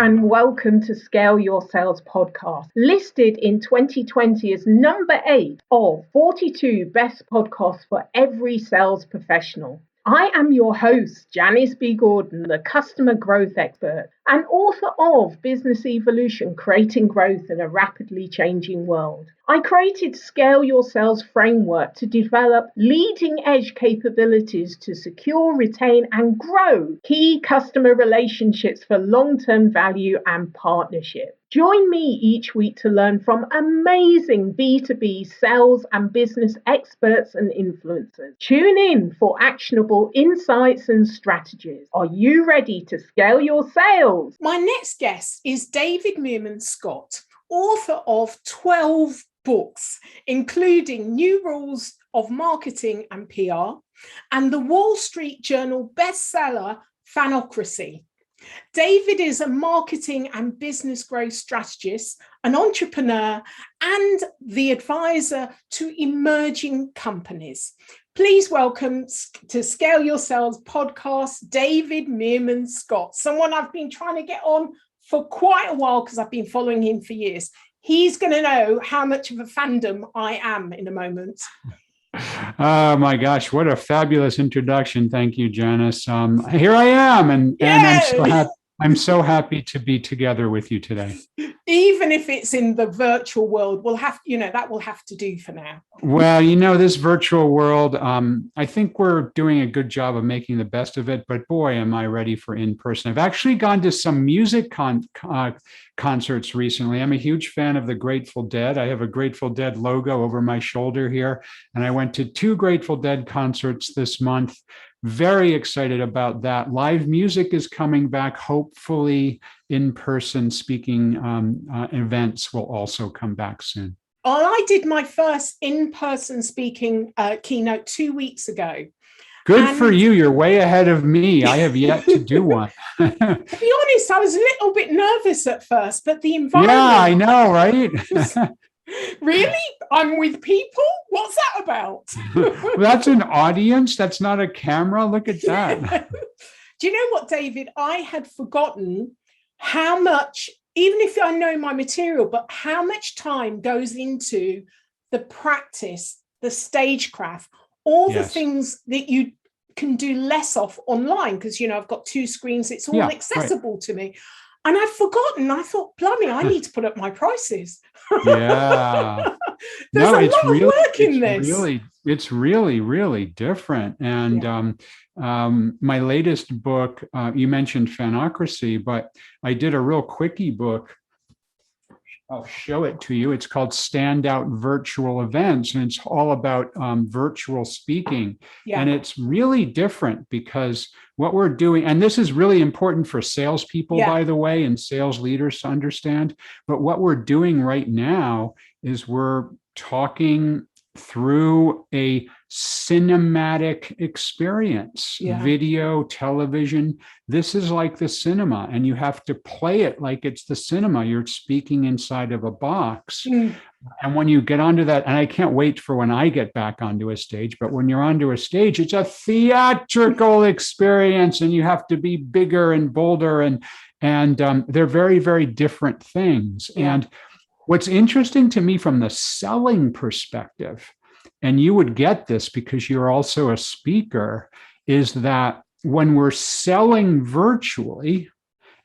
and welcome to Scale Your Sales podcast, listed in 2020 as number 8 of 42 best podcasts for every sales professional. I am your host, Janice B. Gordon, the customer growth expert and author of Business Evolution, Creating Growth in a Rapidly Changing World. I created Scale Your Sales framework to develop leading edge capabilities to secure, retain, and grow key customer relationships for long-term value and partnership. Join me each week to learn from amazing B2B sales and business experts and influencers. Tune in for actionable insights and strategies. Are you ready to scale your sales? My next guest is David Meerman Scott, author of 12 books, including New Rules of Marketing and PR and the Wall Street Journal bestseller, Fanocracy. David is a marketing and business growth strategist, an entrepreneur, and the advisor to emerging companies. Please welcome to Scale Your Sales podcast, David Meerman Scott, someone I've been trying to get on for quite a while because I've been following him for years. He's going to know how much of a fandom I am in a moment. Oh my gosh, what a fabulous introduction. Thank you, Janice. Here I am, and I'm so happy to be together with you today. Even if it's in the virtual world, that will have to do for now. Well, this virtual world, I think we're doing a good job of making the best of it, but boy, am I ready for in-person. I've actually gone to some music concerts recently. I'm a huge fan of the Grateful Dead. I have a Grateful Dead logo over my shoulder here, and I went to 2 Grateful Dead concerts this month. Very excited about that. Live music is coming back. Hopefully, in-person speaking events will also come back soon. Well, I did my first in-person speaking keynote 2 weeks ago. Good for you. You're way ahead of me. I have yet to do one. To be honest, I was a little bit nervous at first, but the environment... Yeah, I know, right? Really? I'm with people? What's that about? Well, that's an audience. That's not a camera. Look at that. Do you know what, David? I had forgotten how much, even if I know my material, but how much time goes into the practice, the stagecraft, all the things that you can do less of online, because, I've got 2 screens. It's all accessible to me. And I'd forgotten. I thought, blimey, I need to put up my prices. Yeah. There's a lot of work in this. It's really different. And my latest book, you mentioned Fanocracy, but I did a real quickie book. I'll show it to you. It's called Standout Virtual Events, and it's all about virtual speaking. Yeah. And it's really different because what we're doing, and this is really important for salespeople, by the way, and sales leaders to understand, but what we're doing right now is we're talking through a cinematic experience, video, television. This is like the cinema, and you have to play it like it's the cinema. You're speaking inside of a box. And when you get onto that, and I can't wait for when I get back onto a stage, but when you're onto a stage, it's a theatrical experience, and you have to be bigger and bolder, and they're very, very different things. And what's interesting to me from the selling perspective, and you would get this because you're also a speaker, is that when we're selling virtually,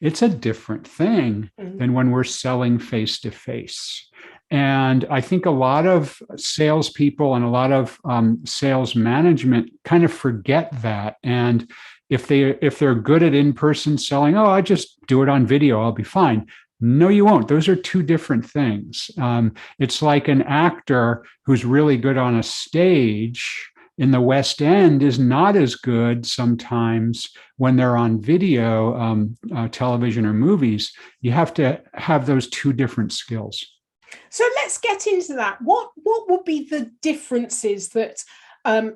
it's a different thing than when we're selling face-to-face. And I think a lot of salespeople and a lot of sales management kind of forget that. And if they're good at in-person selling, I just do it on video, I'll be fine. No, you won't. Those are 2 different things. It's like an actor who's really good on a stage in the West End is not as good sometimes when they're on video, television or movies. You have to have those 2 different skills. So let's get into that. What would be the differences that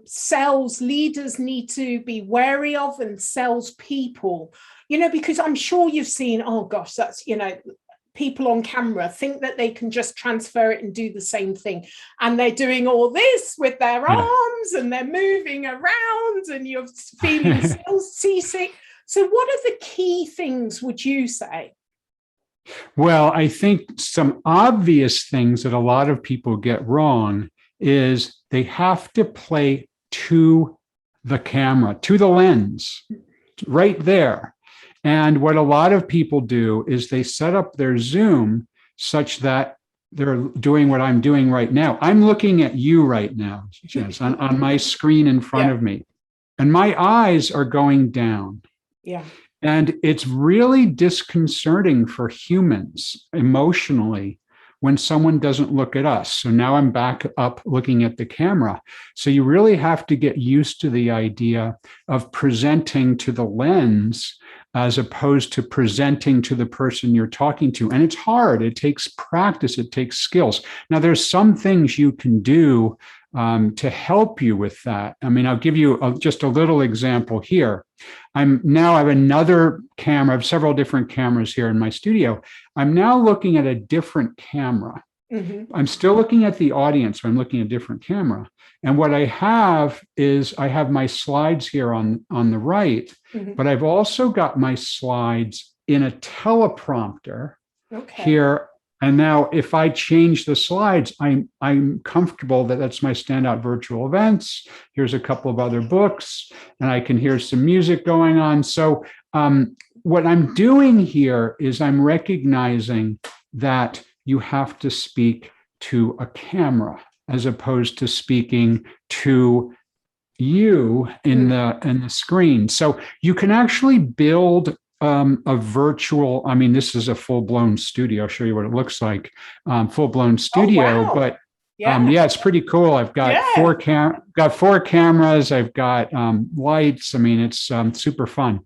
sales leaders need to be wary of, and sales people? Because I'm sure you've seen, that's, people on camera think that they can just transfer it and do the same thing. And they're doing all this with their arms and they're moving around and you're feeling seasick. So what are the key things, would you say? Well, I think some obvious things that a lot of people get wrong is they have to play to the camera, to the lens, right there. And what a lot of people do is they set up their Zoom such that they're doing what I'm doing right now. I'm looking at you right now, Janice, on my screen in front of me, and my eyes are going down. Yeah. And it's really disconcerting for humans emotionally when someone doesn't look at us. So now I'm back up looking at the camera. So you really have to get used to the idea of presenting to the lens as opposed to presenting to the person you're talking to. And it's hard. It takes practice. It takes skills. Now, there's some things you can do to help you with that. I mean, I'll give you just a little example here. I have another camera. I have several different cameras here in my studio. I'm now looking at a different camera. Mm-hmm. I'm still looking at the audience, but I'm looking at a different camera. And what I have is I have my slides here on the right, mm-hmm. but I've also got my slides in a teleprompter here. And now if I change the slides, I'm comfortable that that's my standout virtual events. Here's a couple of other books, and I can hear some music going on. So what I'm doing here is I'm recognizing that you have to speak to a camera as opposed to speaking to you in the screen. So you can actually build a virtual, I mean, this is a full-blown studio. I'll show you what it looks like, full-blown studio. Oh, wow. But yeah, it's pretty cool. I've got four cameras. I've got lights. I mean, it's super fun.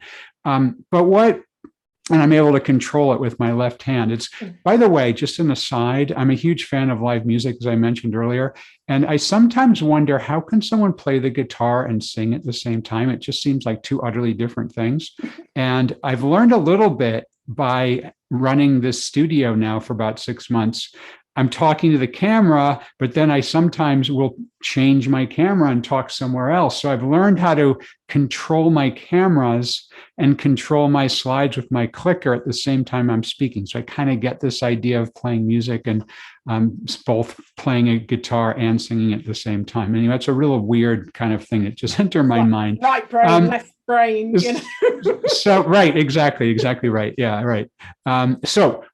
And I'm able to control it with my left hand. It's, by the way, just an aside, I'm a huge fan of live music, as I mentioned earlier. And I sometimes wonder, how can someone play the guitar and sing at the same time? It just seems like two utterly different things. And I've learned a little bit by running this studio now for about 6 months. I'm talking to the camera, but then I sometimes will change my camera and talk somewhere else. So I've learned how to control my cameras and control my slides with my clicker at the same time I'm speaking. So I kind of get this idea of playing music and both playing a guitar and singing at the same time. Anyway, that's a real weird kind of thing that just entered my mind. Right brain, left brain. You know? So, right, exactly right. Yeah, right. So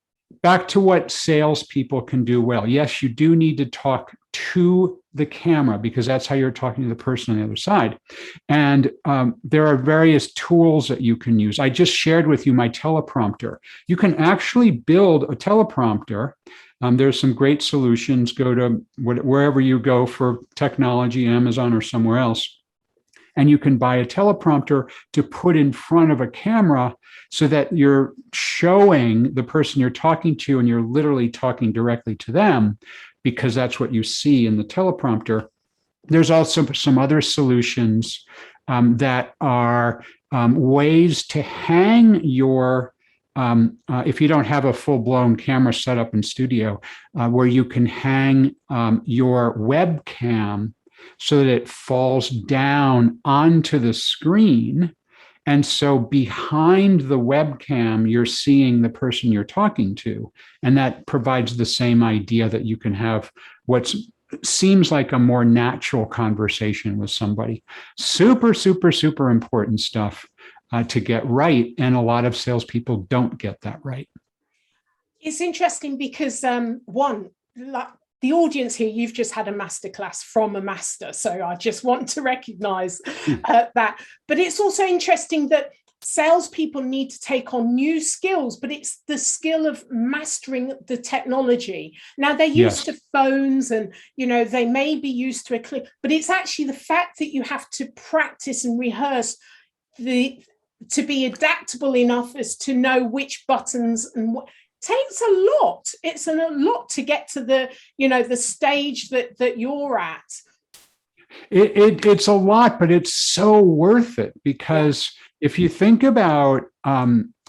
back to what salespeople can do well. Yes, you do need to talk to the camera because that's how you're talking to the person on the other side. And there are various tools that you can use. I just shared with you my teleprompter. You can actually build a teleprompter. There's some great solutions. Go to wherever you go for technology, Amazon or somewhere else. And you can buy a teleprompter to put in front of a camera so that you're showing the person you're talking to and you're literally talking directly to them because that's what you see in the teleprompter. There's also some other solutions that are ways to hang your, if you don't have a full-blown camera set up in studio, where you can hang your webcam so that it falls down onto the screen. And so behind the webcam, you're seeing the person you're talking to. And that provides the same idea that you can have what seems like a more natural conversation with somebody. Super, super, super important stuff to get right. And a lot of salespeople don't get that right. It's interesting because the audience here, you've just had a masterclass from a master. So I just want to recognize that. But it's also interesting that salespeople need to take on new skills, but it's the skill of mastering the technology. Now they're used to phones and, they may be used to a click, but it's actually the fact that you have to practice and rehearse to be adaptable enough as to know which buttons and what. Takes a lot. It's a lot to get to the stage that you're at. It's a lot, but it's so worth it because if you think about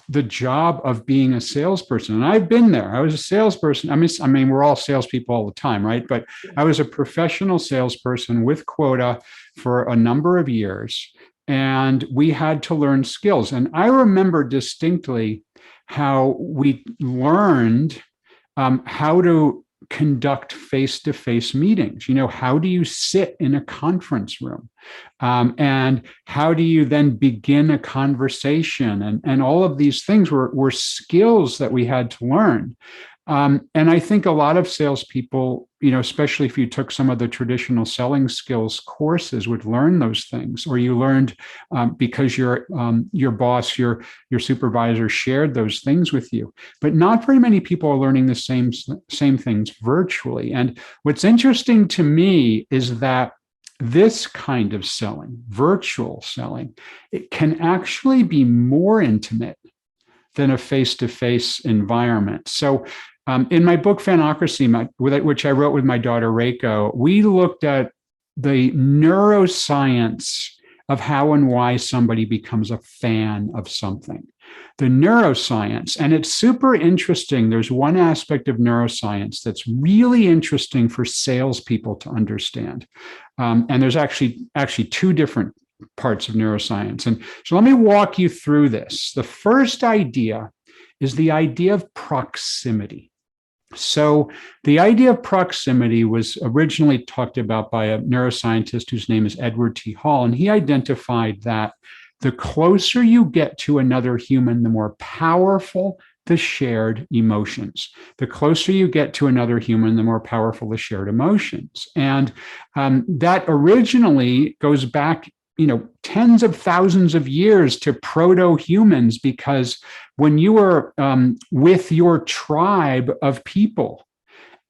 the job of being a salesperson, and I've been there. I was a salesperson. I mean, we're all salespeople all the time, right? But I was a professional salesperson with quota for a number of years. and we had to learn skills. And I remember distinctly how we learned how to conduct face-to-face meetings. How do you sit in a conference room? And how do you then begin a conversation? And all of these things were skills that we had to learn. And I think a lot of salespeople, especially if you took some of the traditional selling skills courses, would learn those things, or you learned because your boss, your supervisor shared those things with you. But not very many people are learning the same things virtually. And what's interesting to me is that this kind of selling, virtual selling, it can actually be more intimate than a face-to-face environment. So in my book, Fanocracy, which I wrote with my daughter, Reiko, we looked at the neuroscience of how and why somebody becomes a fan of something. The neuroscience, and it's super interesting. There's one aspect of neuroscience that's really interesting for salespeople to understand. And there's actually two different parts of neuroscience. And so let me walk you through this. The first idea is the idea of proximity. So the idea of proximity was originally talked about by a neuroscientist whose name is Edward T. Hall, and he identified that the closer you get to another human, the more powerful the shared emotions. The closer you get to another human, the more powerful the shared emotions. And that originally goes back tens of thousands of years to proto-humans, because when you were with your tribe of people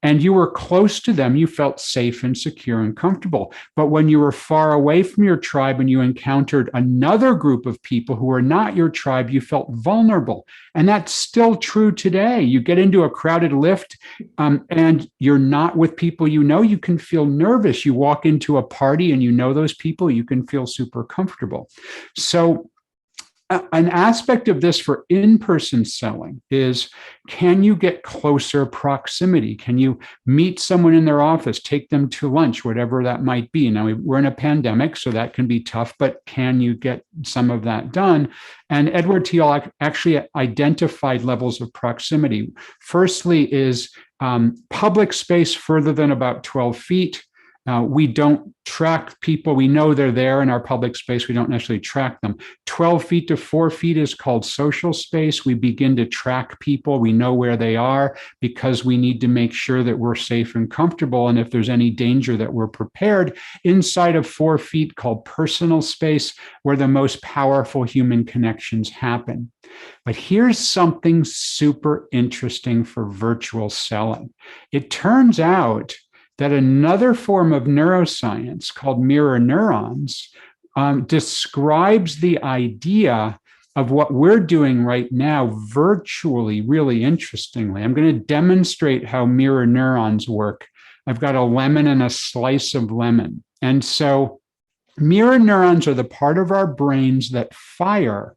and you were close to them, you felt safe and secure and comfortable. But when you were far away from your tribe and you encountered another group of people who were not your tribe, you felt vulnerable. And that's still true today. You get into a crowded lift and you're not with people you can feel nervous. You walk into a party and those people, you can feel super comfortable. So an aspect of this for in-person selling is, can you get closer proximity? Can you meet someone in their office, take them to lunch, whatever that might be? Now, we're in a pandemic, so that can be tough, but can you get some of that done? And Edward T. Hall actually identified levels of proximity. Firstly is public space further than about 12 feet. We don't track people. We know they're there in our public space. We don't necessarily track them. 12 feet to 4 feet is called social space. We begin to track people. We know where they are because we need to make sure that we're safe and comfortable. And if there's any danger, that we're prepared. Inside of 4 feet, called personal space, where the most powerful human connections happen. But here's something super interesting for virtual selling. It turns out that another form of neuroscience called mirror neurons describes the idea of what we're doing right now virtually, really interestingly. I'm going to demonstrate how mirror neurons work. I've got a lemon and a slice of lemon. And so mirror neurons are the part of our brains that fire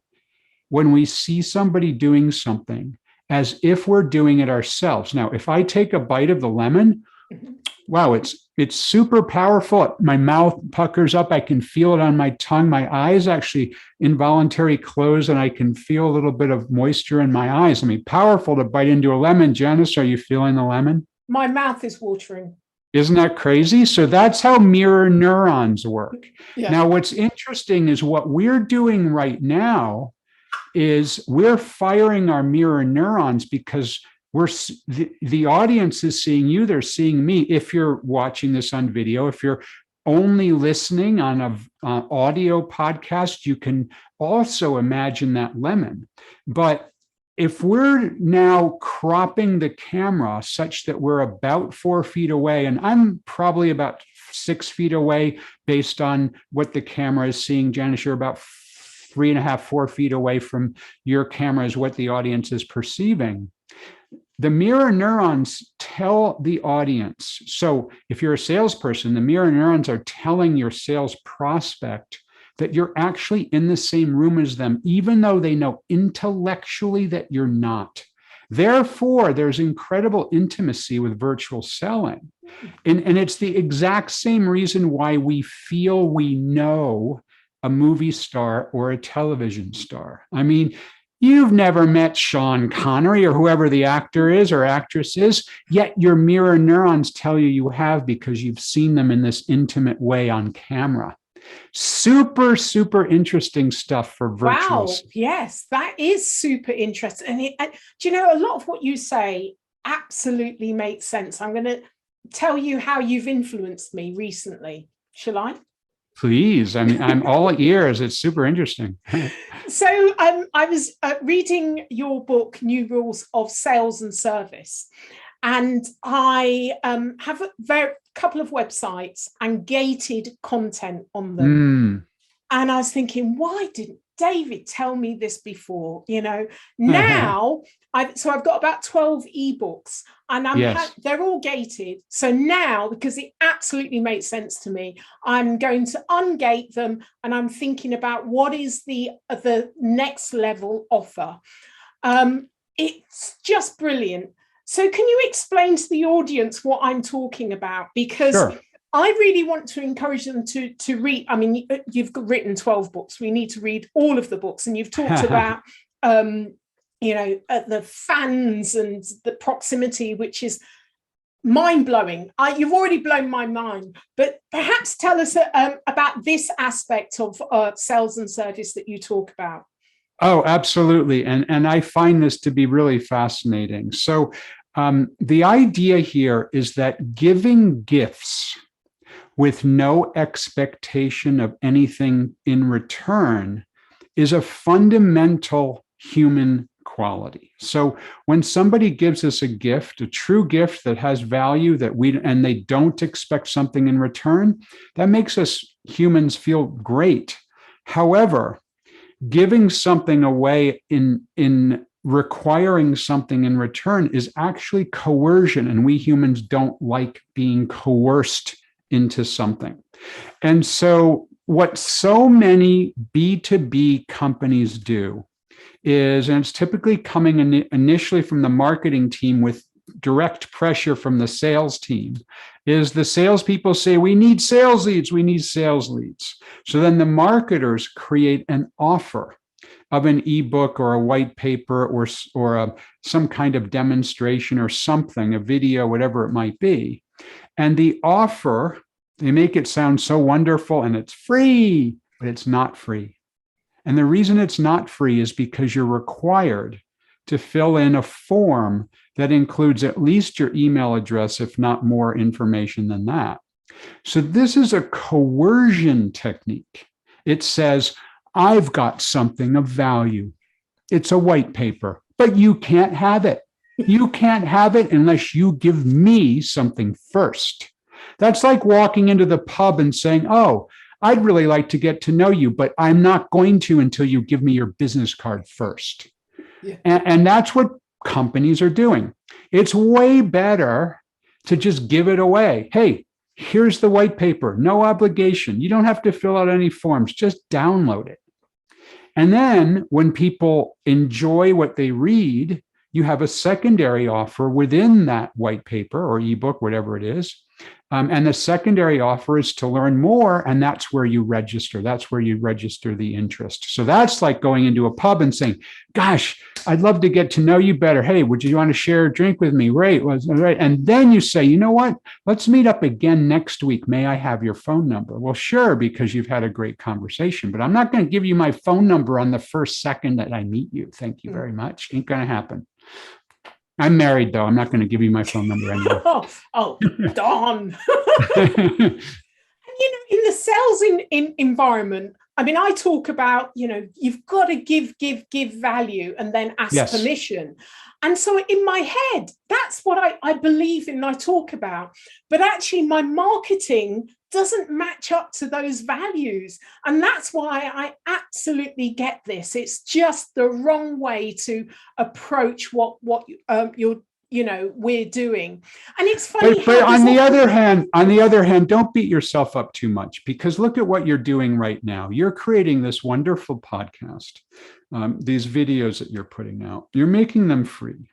when we see somebody doing something as if we're doing it ourselves. Now, if I take a bite of the lemon, wow, it's super powerful. My mouth puckers up. I can feel it on my tongue. My eyes actually involuntarily close, and I can feel a little bit of moisture in my eyes. I mean, powerful to bite into a lemon. Janice, are you feeling the lemon? My mouth is watering. Isn't that crazy? So that's how mirror neurons work. Yeah. Now, what's interesting is what we're doing right now is we're firing our mirror neurons because the audience is seeing you, they're seeing me. If you're watching this on video, if you're only listening on an audio podcast, you can also imagine that lemon. But if we're now cropping the camera such that we're about 4 feet away, and I'm probably about 6 feet away based on what the camera is seeing, Janice, you're about 3.5, 4 feet away from your camera is what the audience is perceiving. The mirror neurons tell the audience. So if you're a salesperson, the mirror neurons are telling your sales prospect that you're actually in the same room as them, even though they know intellectually that you're not. Therefore, there's incredible intimacy with virtual selling. And it's the exact same reason why we feel we know a movie star or a television star. I mean, you've never met Sean Connery or whoever the actor is or actress is, yet your mirror neurons tell you you have because you've seen them in this intimate way on camera. Super, super interesting stuff for virtual. Wow. Yes, that is super interesting. And do you know, a lot of what you say absolutely makes sense. I'm going to tell you how you've influenced me recently. Shall I? Please. I mean, I'm all ears. It's super interesting. So I was reading your book, New Rules of Sales and Service. And I have a couple of websites and gated content on them. And I was thinking, why didn't David tell me this before? You know, now I've got about 12 ebooks and they're all gated. So now, because it absolutely makes sense to me, I'm going to ungate them and I'm thinking about what is the next level offer. It's just brilliant. So can you explain to the audience what I'm talking about? Because sure. I really want to encourage them to read. I mean, you've written 12 books. We need to read all of the books. And you've talked about, the fans and the proximity, which is mind-blowing. You've already blown my mind. But perhaps tell us about this aspect of sales and service that you talk about. Oh, absolutely. And I find this to be really fascinating. So the idea here is that giving gifts with no expectation of anything in return is a fundamental human quality. So when somebody gives us a gift, a true gift that has value and they don't expect something in return, that makes us humans feel great. However, giving something away in requiring something in return is actually coercion, and we humans don't like being coerced into something. And so what so many B2B companies do is, and it's typically coming initially from the marketing team with direct pressure from the sales team, is the salespeople say, we need sales leads, we need sales leads. So then the marketers create an offer of an ebook or a white paper or some kind of demonstration or something, a video, whatever it might be. And the offer, they make it sound so wonderful and it's free, but it's not free. And the reason it's not free is because you're required to fill in a form that includes at least your email address, if not more information than that. So this is a coercion technique. It says, I've got something of value. It's a white paper, but you can't have it. You can't have it unless you give me something first. That's like walking into the pub and saying, oh, I'd really like to get to know you, but I'm not going to until you give me your business card first. Yeah. And that's what companies are doing. It's way better to just give it away. Hey, here's the white paper, no obligation. You don't have to fill out any forms, just download it. And then when people enjoy what they read, you have a secondary offer within that white paper or ebook, whatever it is. And the secondary offer is to learn more, and that's where you register. That's where you register the interest. So that's like going into a pub and saying, gosh, I'd love to get to know you better. Hey, would you want to share a drink with me? Right. And then you say, you know what? Let's meet up again next week. May I have your phone number? Well, sure, because you've had a great conversation, but I'm not going to give you my phone number on the first second that I meet you. Thank you very much. Ain't going to happen. I'm married, though. I'm not going to give you my phone number anymore. Oh, darn. And, in the sales environment, I mean, I talk about, you've got to give value and then ask permission. And so in my head, that's what I believe in and I talk about. But actually, my marketing doesn't match up to those values. And that's why I absolutely get this. It's just the wrong way to approach what we're doing. And it's funny. But on the other hand, don't beat yourself up too much, because look at what you're doing right now. You're creating this wonderful podcast, these videos that you're putting out. You're making them free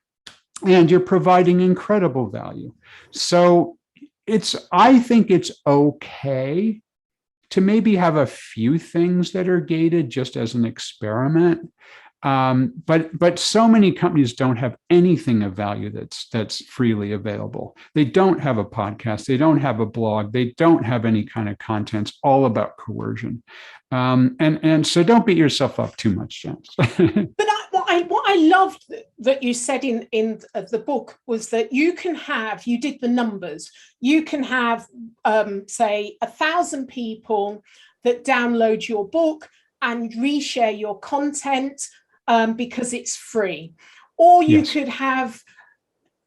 and you're providing incredible value. So I think it's okay to maybe have a few things that are gated just as an experiment. But so many companies don't have anything of value that's freely available. They don't have a podcast. They don't have a blog. They don't have any kind of content. It's all about coercion. And so don't beat yourself up too much, Janice. But what I loved that you said in the book was that you did the numbers. You can have, say, 1,000 people that download your book and reshare your content because it's free. Or you could have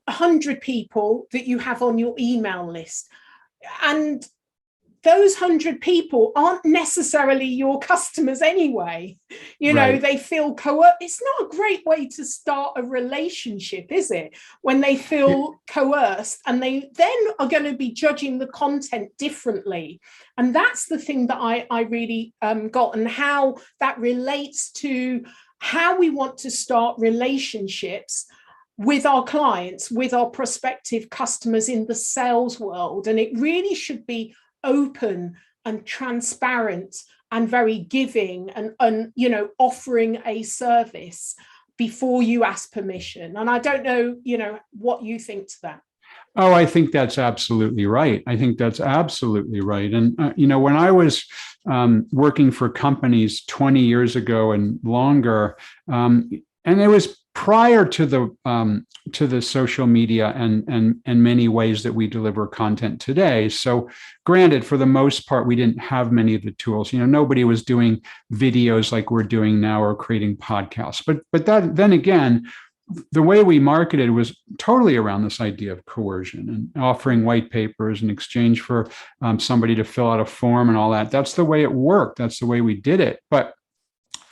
100 people that you have on your email list. And those 100 people aren't necessarily your customers anyway. You know, they feel coerced. It's not a great way to start a relationship, is it? When they feel coerced and they then are going to be judging the content differently. And that's the thing that I really got, and how that relates to how we want to start relationships with our clients, with our prospective customers in the sales world. And it really should be open and transparent and very giving and you know, offering a service before you ask permission. And I don't know, you know, what you think to that. Oh, I think that's absolutely right. And, you know, when I was working for companies 20 years ago and longer, and it was prior to the social media and many ways that we deliver content today. So granted, for the most part, we didn't have many of the tools. You know, nobody was doing videos like we're doing now or creating podcasts. But that, then again, the way we marketed was totally around this idea of coercion and offering white papers in exchange for somebody to fill out a form and all that. That's the way it worked. That's the way we did it. But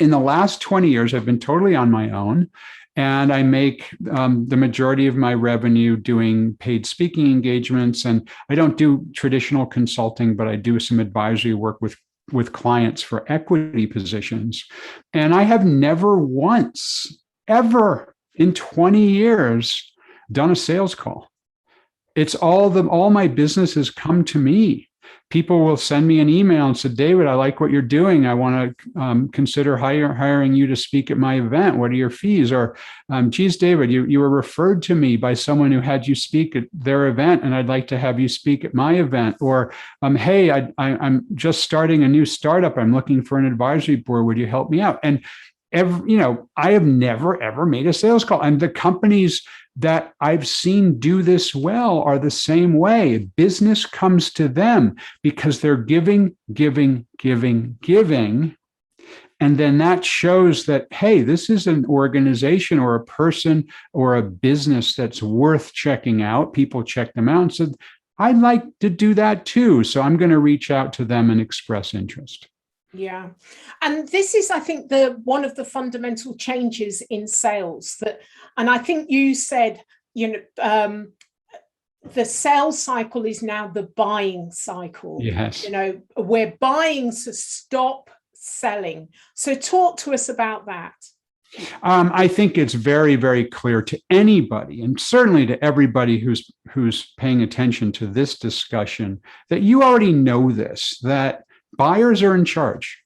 in the last 20 years, I've been totally on my own. And I make the majority of my revenue doing paid speaking engagements. And I don't do traditional consulting, but I do some advisory work with clients for equity positions. And I have never once, ever in 20 years, done a sales call. It's all my business has come to me. People will send me an email and say, David, I like what you're doing. I want to consider hiring you to speak at my event. What are your fees? Or, geez, David, you were referred to me by someone who had you speak at their event, and I'd like to have you speak at my event. Or, hey, I'm just starting a new startup. I'm looking for an advisory board. Would you help me out? And I have never, ever made a sales call. And the companies that I've seen do this well are the same way. Business comes to them because they're giving. And then that shows that, hey, this is an organization or a person or a business that's worth checking out. People check them out and said, I'd like to do that too. So I'm going to reach out to them and express interest. Yeah. And this is, I think, one of the fundamental changes in sales and I think you said, you know, the sales cycle is now the buying cycle. Yes. You know, we're buying to stop selling. So talk to us about that. I think it's very, very clear to anybody, and certainly to everybody who's paying attention to this discussion, that you already know this, that buyers are in charge.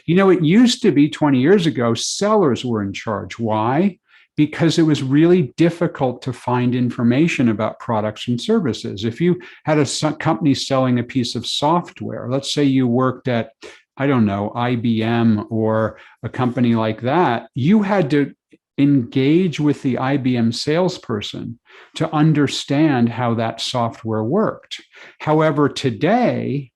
You know, it used to be 20 years ago, sellers were in charge. Why? Because it was really difficult to find information about products and services. If you had a company selling a piece of software, let's say you worked at, I don't know, IBM or a company like that, you had to engage with the IBM salesperson to understand how that software worked. However, today,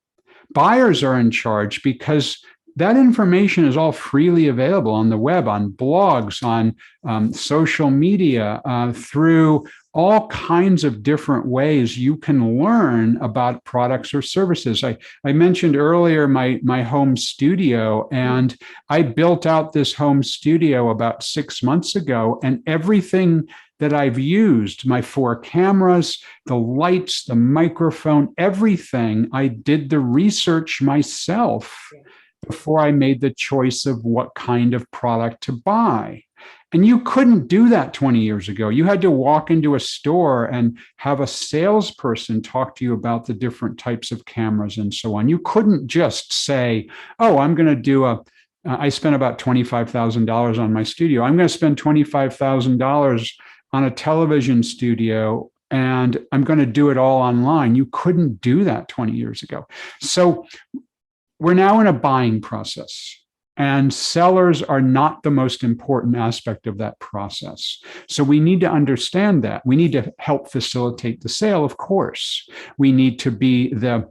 buyers are in charge because that information is all freely available on the web, on blogs, on social media, through all kinds of different ways you can learn about products or services. I mentioned earlier my home studio, and I built out this home studio about 6 months ago, and everything that I've used, my 4 cameras, the lights, the microphone, everything, I did the research myself before I made the choice of what kind of product to buy. And you couldn't do that 20 years ago. You had to walk into a store and have a salesperson talk to you about the different types of cameras and so on. You couldn't just say, oh, I'm going to do I spent about $25,000 on my studio. I'm going to spend $25,000 on a television studio, and I'm going to do it all online. You couldn't do that 20 years ago. So we're now in a buying process, and sellers are not the most important aspect of that process. So we need to understand that. We need to help facilitate the sale, of course. We need to be the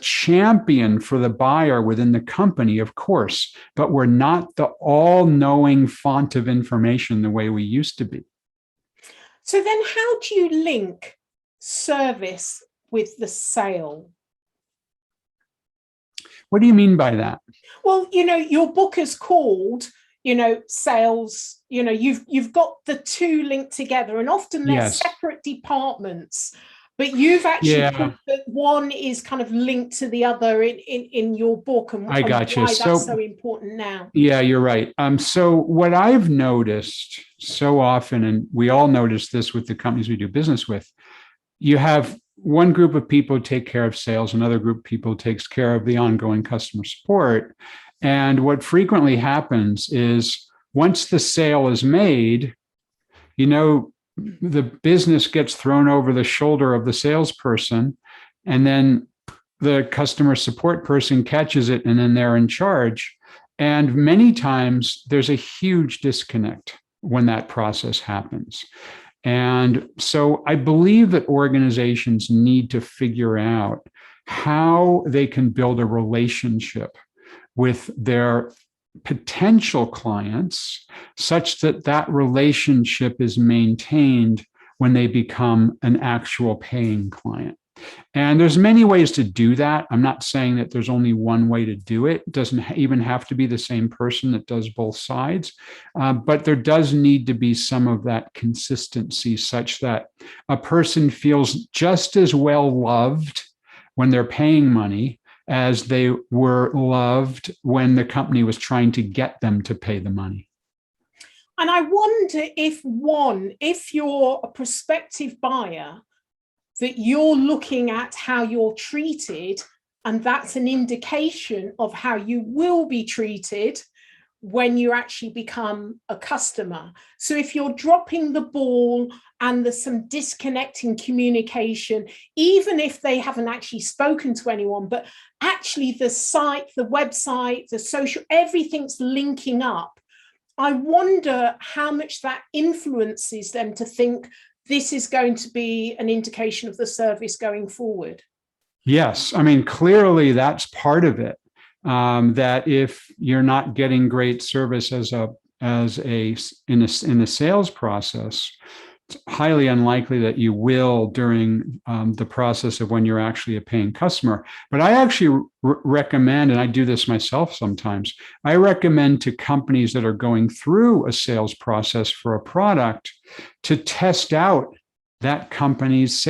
champion for the buyer within the company, of course, but we're not the all-knowing font of information the way we used to be. So then how do you link service with the sale? What do you mean by that? Well, your book is called, sales, you've got the two linked together, and often they're separate departments, but you've actually put that one is kind of linked to the other in your book, and I got you. Why that's so important now. Yeah, you're right. So what I've noticed so often, and we all notice this with the companies we do business with, you have one group of people who take care of sales, another group of people who takes care of the ongoing customer support. And what frequently happens is once the sale is made, the business gets thrown over the shoulder of the salesperson, and then the customer support person catches it, and then they're in charge. And many times there's a huge disconnect when that process happens. And so I believe that organizations need to figure out how they can build a relationship with their potential clients such that that relationship is maintained when they become an actual paying client. And there's many ways to do that. I'm not saying that there's only one way to do it. It doesn't even have to be the same person that does both sides. But there does need to be some of that consistency such that a person feels just as well loved when they're paying money as they were loved when the company was trying to get them to pay the money. And I wonder if you're a prospective buyer, that you're looking at how you're treated, and that's an indication of how you will be treated when you actually become a customer. So if you're dropping the ball and there's some disconnecting communication, even if they haven't actually spoken to anyone, but actually the site, the website, the social, everything's linking up, I wonder how much that influences them to think this is going to be an indication of the service going forward. Yes, I mean, clearly that's part of it. That if you're not getting great service in the sales process, it's highly unlikely that you will during the process of when you're actually a paying customer. But I actually recommend, and I do this myself sometimes, I recommend to companies that are going through a sales process for a product to test out that company's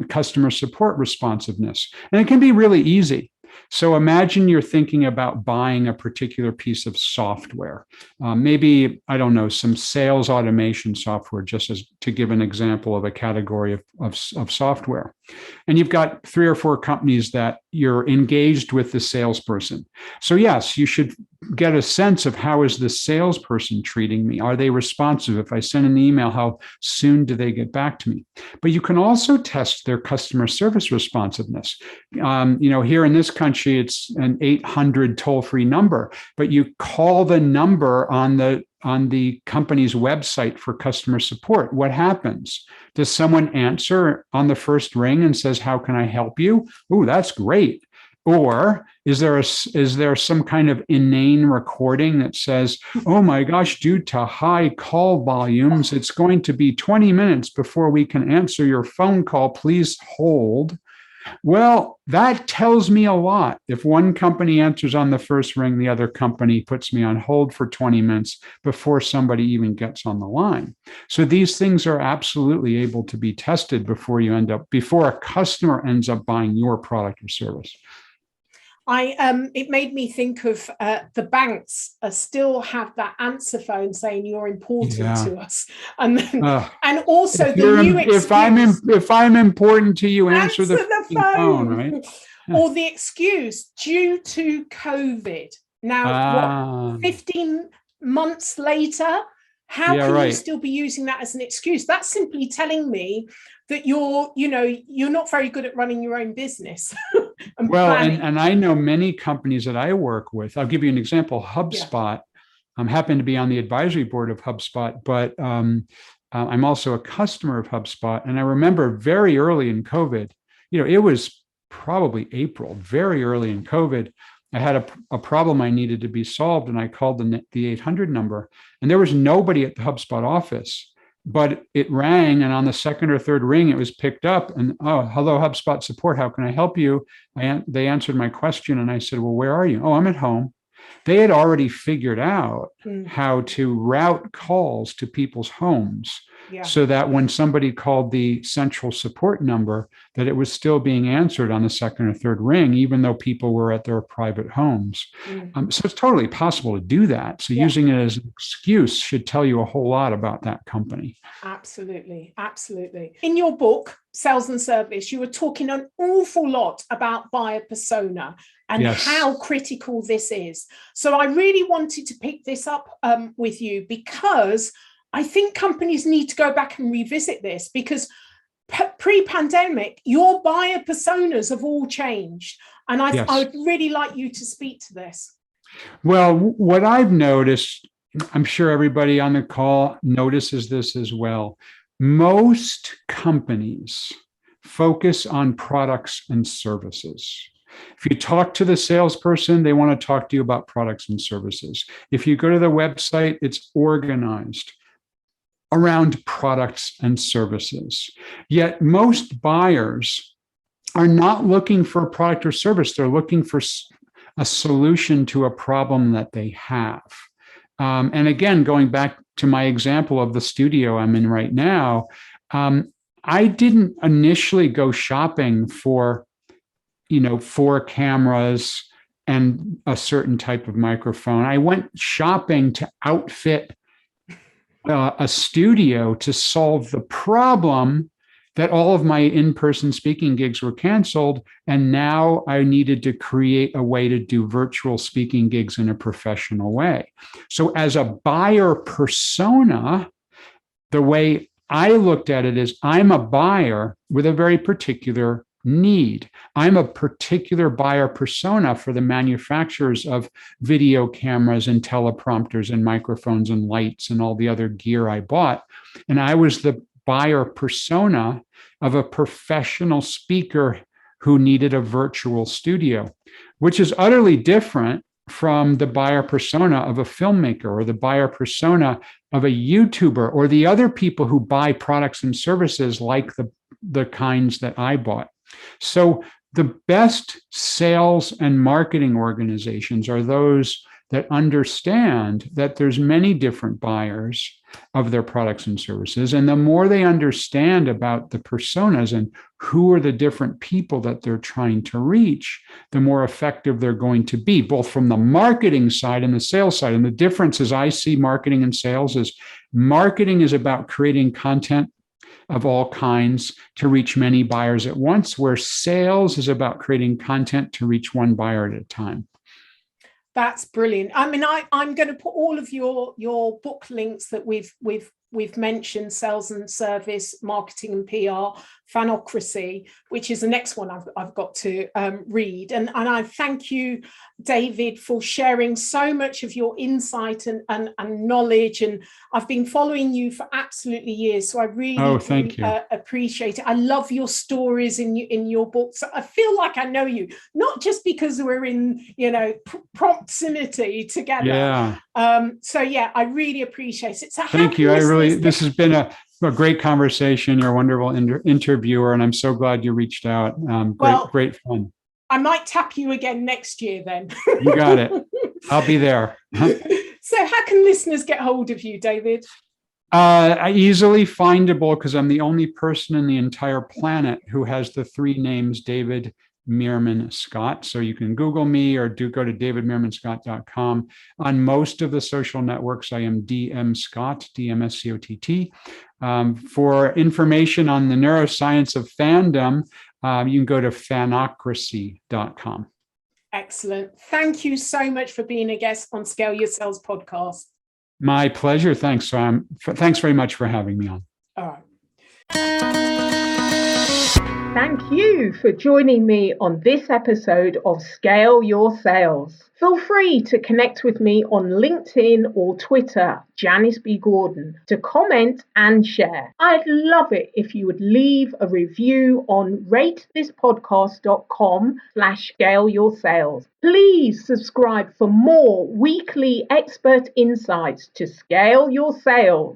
customer support responsiveness. And it can be really easy. So imagine you're thinking about buying a particular piece of software, maybe, I don't know, some sales automation software, just as to give an example of a category of software. And you've got 3 or 4 companies that you're engaged with the salesperson. So yes, you should get a sense of how is the salesperson treating me? Are they responsive? If I send an email, how soon do they get back to me? But you can also test their customer service responsiveness. Here in this country, it's an 800 toll-free number, but you call the number on the company's website for customer support. What happens? Does someone answer on the first ring and says, "How can I help you?" Oh, that's great. Or is there some kind of inane recording that says, "Oh my gosh, due to high call volumes, it's going to be 20 minutes before we can answer your phone call. Please hold." Well, that tells me a lot. If one company answers on the first ring, the other company puts me on hold for 20 minutes before somebody even gets on the line. So these things are absolutely able to be tested before a customer ends up buying your product or service. It made me think of the banks still have that answer phone saying you're important to us, and then, and also the new excuse. If I'm important to you, answer the phone, right? Or the excuse due to COVID. Now, 15 months later, how can you still be using that as an excuse? That's simply telling me that you're not very good at running your own business. and I know many companies that I work with. I'll give you an example. HubSpot. I happen to be on the advisory board of HubSpot, but I'm also a customer of HubSpot. And I remember very early in COVID, it was probably April, very early in COVID, I had a problem I needed to be solved, and I called the 800 number, and there was nobody at the HubSpot office, but it rang, and on the second or third ring, it was picked up, and hello, HubSpot support, how can I help you? They answered my question, and I said, well, where are you? Oh, I'm at home. They had already figured out how to route calls to people's homes so that when somebody called the central support number, that it was still being answered on the second or third ring, even though people were at their private homes. So it's totally possible to do that. So using it as an excuse should tell you a whole lot about that company. Absolutely. Absolutely. In your book, Sales and Service, you were talking an awful lot about buyer persona and how critical this is. So I really wanted to pick this up with you, because I think companies need to go back and revisit this, because pre-pandemic, your buyer personas have all changed. And I would really like you to speak to this. Well, what I've noticed, I'm sure everybody on the call notices this as well. Most companies focus on products and services. If you talk to the salesperson, they want to talk to you about products and services. If you go to the website, it's organized around products and services. Yet most buyers are not looking for a product or service. They're looking for a solution to a problem that they have. And again, going back to my example of the studio I'm in right now, I didn't initially go shopping for 4 cameras and a certain type of microphone. I went shopping to outfit a studio to solve the problem that all of my in-person speaking gigs were canceled. And now I needed to create a way to do virtual speaking gigs in a professional way. So as a buyer persona, the way I looked at it is I'm a buyer with a very particular need. I'm a particular buyer persona for the manufacturers of video cameras and teleprompters and microphones and lights and all the other gear I bought. And I was the buyer persona of a professional speaker who needed a virtual studio, which is utterly different from the buyer persona of a filmmaker or the buyer persona of a YouTuber or the other people who buy products and services like the kinds that I bought. So the best sales and marketing organizations are those that understand that there's many different buyers of their products and services. And the more they understand about the personas and who are the different people that they're trying to reach, the more effective they're going to be, both from the marketing side and the sales side. And the difference is I see marketing and sales is marketing is about creating content of all kinds to reach many buyers at once, where sales is about creating content to reach one buyer at a time. That's brilliant. I mean, I'm going to put all of your book links that we've mentioned, Sales and Service, Marketing and PR, Fanocracy, which is the next one I've got to read. And I thank you, David, for sharing so much of your insight and knowledge. And I've been following you for absolutely years, so I really appreciate it. I love your stories in your books. I feel like I know you, not just because we're in proximity together. Yeah. I really appreciate it. So thank you. This has been a great conversation. You're a wonderful interviewer, and I'm so glad you reached out. Great fun. I might tap you again next year then. You got it. I'll be there. So how can listeners get hold of you, David? Easily findable, because I'm the only person in the entire planet who has the 3 names David Meerman Scott. So you can Google me or do go to davidmeermanscott.com. On most of the social networks, I am DM Scott, DMSCOTT. For information on the neuroscience of fandom, you can go to Fanocracy.com. Excellent. Thank you so much for being a guest on Scale Your Sales podcast. My pleasure. Thanks. Thanks very much for having me on. All right. Thank you for joining me on this episode of Scale Your Sales. Feel free to connect with me on LinkedIn or Twitter, Janice B. Gordon, to comment and share. I'd love it if you would leave a review on ratethispodcast.com/scaleyoursales. Please subscribe for more weekly expert insights to scale your sales.